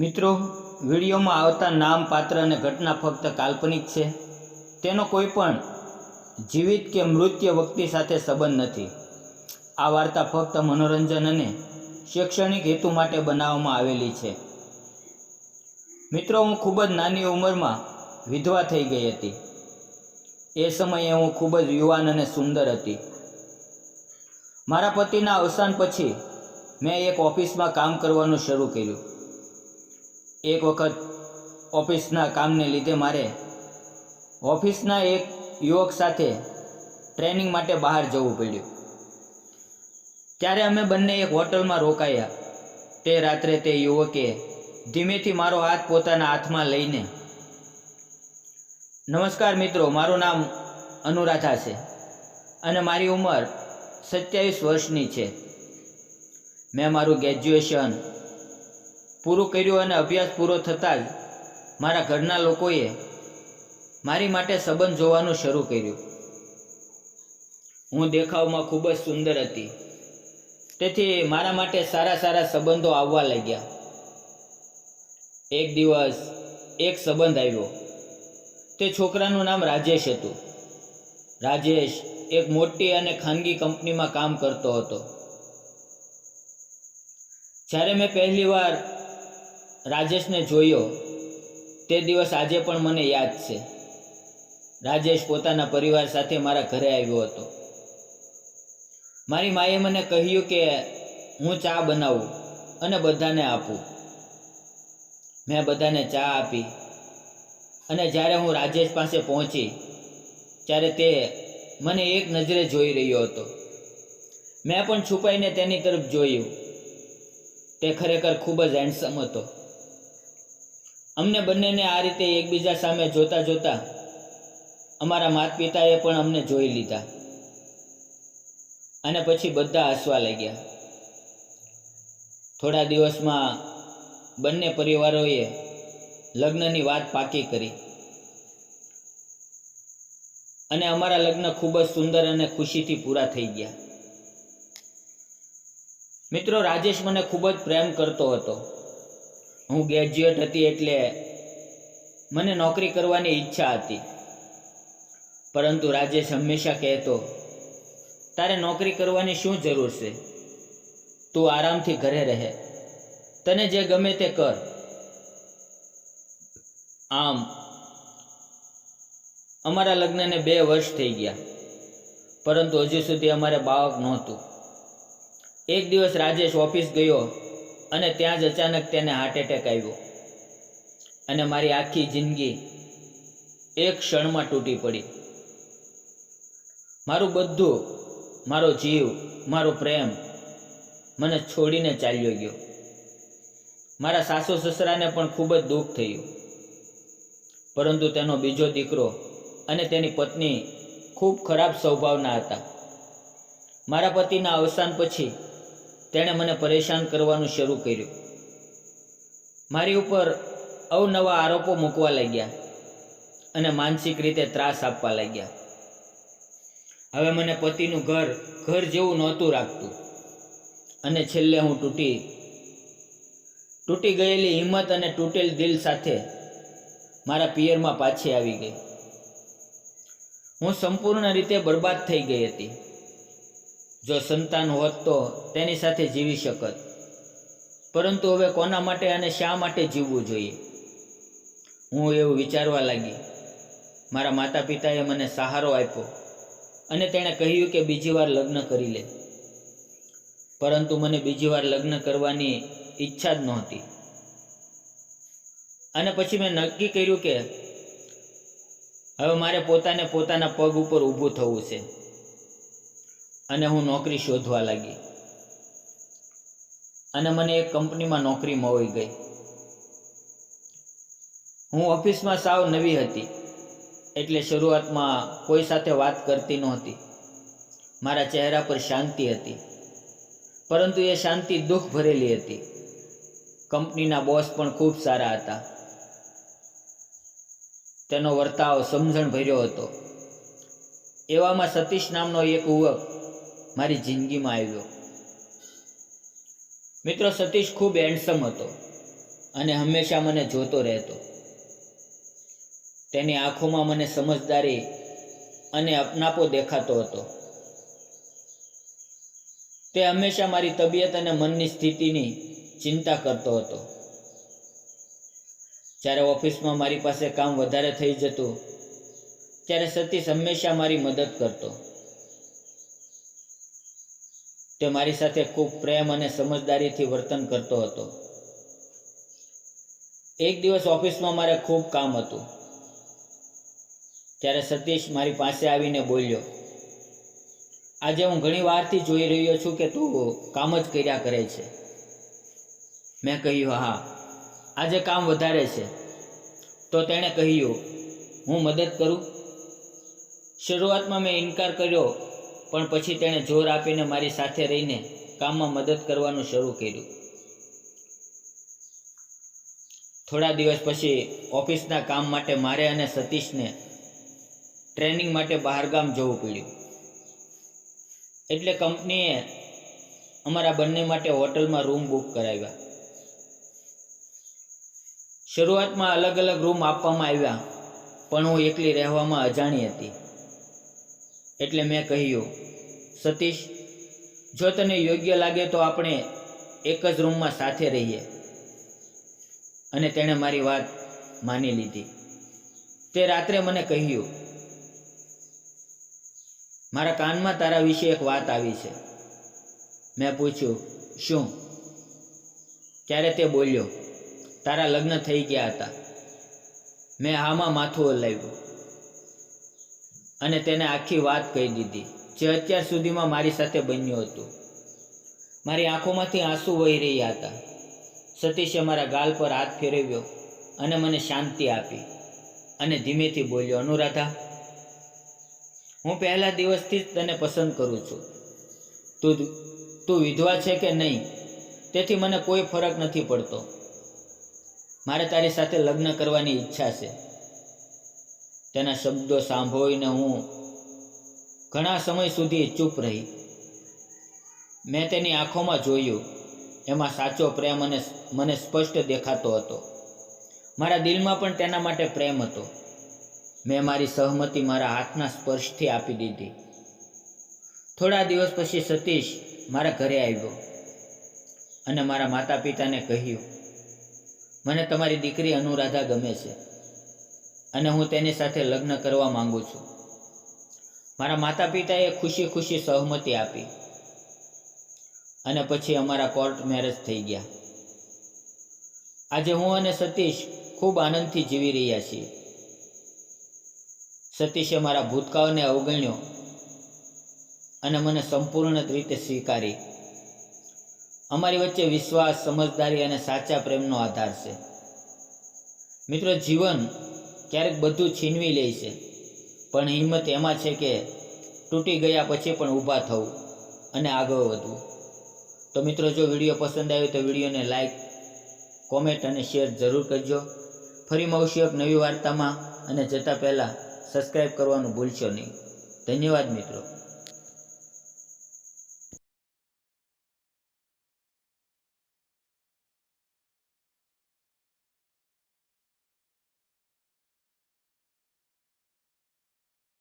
મિત્રો, વિડીયોમાં આવતા નામ, પાત્ર અને ઘટના ફક્ત કાલ્પનિક છે. તેનો કોઈ પણ જીવિત કે મૃત્યુ વ્યક્તિ સાથે સંબંધ નથી. આ વાર્તા ફક્ત મનોરંજન અને શૈક્ષણિક હેતુ માટે બનાવવામાં આવેલી છે. મિત્રો, હું ખૂબ જ નાની ઉંમરમાં વિધવા થઈ ગઈ હતી. એ સમયે હું ખૂબ જ યુવાન અને સુંદર હતી. મારા પતિના અવસાન પછી મેં એક ઓફિસમાં કામ કરવાનું શરૂ કર્યું. એક વખત ઓફિસના કામને લીધે મારે ઓફિસના એક યુવક સાથે ટ્રેનિંગ માટે બહાર જવું પડ્યું. ત્યારે અમે બંને એક હોટલમાં રોકાયા. તે રાત્રે તે યુવકે ધીમેથી મારો હાથ પોતાના હાથમાં લઈને, નમસ્કાર મિત્રો, મારું નામ અનુરાધા છે અને મારી ઉંમર 27 વર્ષની છે. મેં મારું ગ્રેજ્યુએશન પૂરું કર્યું અને અભ્યાસ પૂરો થતાં જ મારા ઘરના લોકોએ મારી માટે સંબંધ જોવાનું શરૂ કર્યું. હું દેખાવમાં ખૂબ જ સુંદર હતી, તેથી મારા માટે સારા સંબંધો આવવા લાગ્યા. એક દિવસ એક સંબંધ આવ્યો. તે છોકરાનું નામ રાજેશ હતું. રાજેશ એક મોટી અને ખાનગી કંપનીમાં કામ કરતો હતો. જ્યારે મેં પહેલીવાર રાજેશને જોયો તે દિવસ આજે પણ મને યાદ છે. રાજેશ પોતાના પરિવાર સાથે મારા ઘરે આવ્યો હતો. મારી માએ મને કહ્યું કે હું ચા બનાવું અને બધાને આપું. મેં બધાને ચા આપી અને જ્યારે હું રાજેશ પાસે પહોંચી ત્યારે તે મને એક નજરે જોઈ રહ્યો હતો. મેં પણ છુપાઈને તેની તરફ જોયું. તે ખરેખર ખૂબ જ હેન્ડસમ હતો. અમને બંનેને આ રીતે એકબીજા સામે જોતા જોતા અમારા માતા પિતાએ પણ અમને જોઈ લીધા અને પછી બધા હસવા લાગ્યા. થોડા દિવસમાં બંને પરિવારોએ લગ્નની વાત પાકી કરી અને અમારા લગ્ન ખૂબ જ સુંદર અને ખુશીથી પૂરા થઈ ગયા. મિત્રો, રાજેશ મને ખૂબ જ પ્રેમ કરતો હતો. હું ગ્રેજ્યુએટ હતી એટલે મને નોકરી કરવાની ઈચ્છા હતી, પરંતુ રાજેશ હંમેશા કહેતો, તારે નોકરી કરવાની શું જરૂર છે? તું આરામથી ઘરે રહે, તને જે ગમે તે કર. આમ અમારા લગ્નને 2 વર્ષ થઈ ગયા, પરંતુ હજુ સુધી અમારે બાળક નહોતું. એક દિવસ રાજેશ ઓફિસ ગયો અને ત્યાં જ અચાનક તેને હાર્ટ એટેક આવ્યો અને મારી આખી જિંદગી એક ક્ષણમાં તૂટી પડી. મારું બધું, મારો જીવ, મારો પ્રેમ મને છોડીને ચાલ્યો ગયો. મારા સાસુ સસરાને પણ ખૂબ જ દુઃખ થયું, પરંતુ તેનો બીજો દીકરો અને તેની પત્ની ખૂબ ખરાબ સ્વભાવના હતા. મારા પતિના અવસાન પછી તેણે મને પરેશાન કરવાનું શરૂ કર્યું. મારી ઉપર અવનવા આરોપો મૂકવા લાગ્યા અને માનસિક રીતે ત્રાસ આપવા લાગ્યા. હવે મને પતિનું ઘર જેવું નહોતું રાખતું અને છેલ્લે હું તૂટી ગયેલી હિંમત અને તૂટેલ દિલ સાથે મારા પિયરમાં પાછી આવી ગઈ. હું સંપૂર્ણ રીતે બરબાદ થઈ ગઈ હતી. જો સંતાન હોત તો તેની સાથે જીવી શકત, પરંતુ હવે કોના માટે અને શા માટે જીવવું જોઈએ? હું એવું વિચારવા લાગી. મારા માતા પિતાએ મને સહારો આપ્યો અને તેણે કહ્યું કે બીજી વાર લગ્ન કરી લે, પરંતુ મને બીજી વાર લગ્ન કરવાની ઈચ્છા જ નહોતી. અને પછી મેં નક્કી કર્યું કે હવે મારે પોતાના પગ ઉપર ઊભું થવું છે અને હું નોકરી શોધવા લાગી અને મને એક કંપનીમાં નોકરી મળી ગઈ. હું ઓફિસમાં સાવ નવી હતી એટલે શરૂઆતમાં કોઈ સાથે વાત કરતી નહોતી. મારા ચહેરા પર શાંતિ હતી, પરંતુ એ શાંતિ દુઃખ ભરેલી હતી. કંપનીના બોસ પણ ખૂબ સારા હતા. તેનો વર્તાવ સમજણ ભર્યો હતો. એવામાં સતીશ નામનો એક યુવક મારી જિંદગીમાં આવ્યો. મિત્રો, સતીશ ખૂબ હેન્ડસમ હતો. અને હંમેશા મને જોતો રહેતો. તેની આંખોમાં મને સમજદારી અને અપનાપો દેખાતો હતો. તે હંમેશા મારી તબિયત અને મનની સ્થિતિની ચિંતા કરતો હતો. જ્યારે ઓફિસમાં મારી પાસે કામ વધારે થઈ જતું ત્યારે સતીશ હંમેશા મારી મદદ કરતો. તે મારી સાથે ખૂબ પ્રેમ અને સમજદારીથી વર્તન કરતો હતો. એક દિવસ ઓફિસમાં મારે ખૂબ કામ હતું ત્યારે સતીશ મારી પાસે આવીને બોલ્યો, આજે હું ઘણી વારથી જોઈ રહ્યો છું કે તું કામ જ કર્યા કરે છે. મેં કહ્યું, હા, આજે કામ વધારે છે. તો તેણે કહ્યું, હું મદદ કરું? શરૂઆતમાં મેં ઇનકાર કર્યો, પણ પછી તેણે જોર આપીને મારી સાથે રહીને કામમાં મદદ કરવાનું શરૂ કર્યું. થોડા દિવસ પછી ઓફિસના કામ માટે મારે અને સતીશને ટ્રેનિંગ માટે બહારગામ જવું પડ્યું. એટલે કંપનીએ અમારા બંને માટે હોટલમાં રૂમ બુક કરાવ્યા. શરૂઆતમાં અલગ અલગ રૂમ આપવામાં આવ્યા, પણ હું એકલી રહેવામાં અજાણી હતી. એટલે મેં કહ્યું, સતીશ, જો તને યોગ્ય લાગે તો આપણે એક જ રૂમમાં સાથે રહીએ. અને તેણે મારી વાત માની લીધી. તે રાત્રે મને કહ્યું, મારા કાનમાં તારા વિશે એક વાત આવી છે. મેં પૂછ્યું, શું? ત્યારે તે બોલ્યો, તારા લગ્ન થઈ ગયા હતા. મેં હામાં માથું હલાવ્યું અને તેને આખી વાત કહી દીધી, જે અત્યાર સુધીમાં મારી સાથે બન્યું હતું. મારી આંખોમાંથી આંસુ વહી રહ્યા હતા. સતીશે મારા ગાલ પર હાથ ફેરવ્યો અને મને શાંતિ આપી અને ધીમેથી બોલ્યો, અનુરાધા, હું પહેલા દિવસથી જ તને પસંદ કરું છું. તું વિધવા છે કે નહીં તેથી મને કોઈ ફરક નથી પડતો. મારે તારી સાથે લગ્ન કરવાની ઈચ્છા છે. તેના શબ્દો સાંભળીને હું ઘણા સમય સુધી ચૂપ રહી. મેં તેની આંખોમાં જોયું. એમાં સાચો પ્રેમ અને મને સ્પષ્ટ દેખાતો હતો. મારા દિલમાં પણ તેના માટે પ્રેમ હતો. મેં મારી સહમતિ મારા હાથના સ્પર્શથી આપી દીધી. થોડા દિવસ પછી સતીશ મારા ઘરે આવ્યો અને મારા માતા પિતાને કહ્યું, મને તમારી દીકરી અનુરાધા ગમે છે અને હું તેની સાથે લગ્ન કરવા માંગુ છું. મારા માતા પિતાએ ખુશી ખુશી સહમતિ આપી અને પછી અમારા કોર્ટ મેરેજ થઈ ગયા. આજે હું અને સતીશ ખૂબ આનંદથી જીવી રહ્યા છીએ. સતીશે મારા ભૂતકાળને અવગણ્યો અને મને સંપૂર્ણ રીતે સ્વીકારી. અમારી વચ્ચે વિશ્વાસ, સમજદારી અને સાચા પ્રેમનો આધાર છે. મિત્રો, જીવન ક્યારેક બધું છીનવી લે છે, પણ હિંમત એમાં છે કે તૂટી ગયા પછી પણ ઊભા થવું અને આગળ વધવું. તો મિત્રો, જો વિડીયો પસંદ આવ્યો તો વિડીયોને લાઈક, કોમેન્ટ અને શેર જરૂર કરજો. ફરી મળશું એક નવી વાર્તામાં, અને જતાં પહેલાં સબસ્ક્રાઈબ કરવાનું ભૂલશો નહીં. ધન્યવાદ મિત્રો.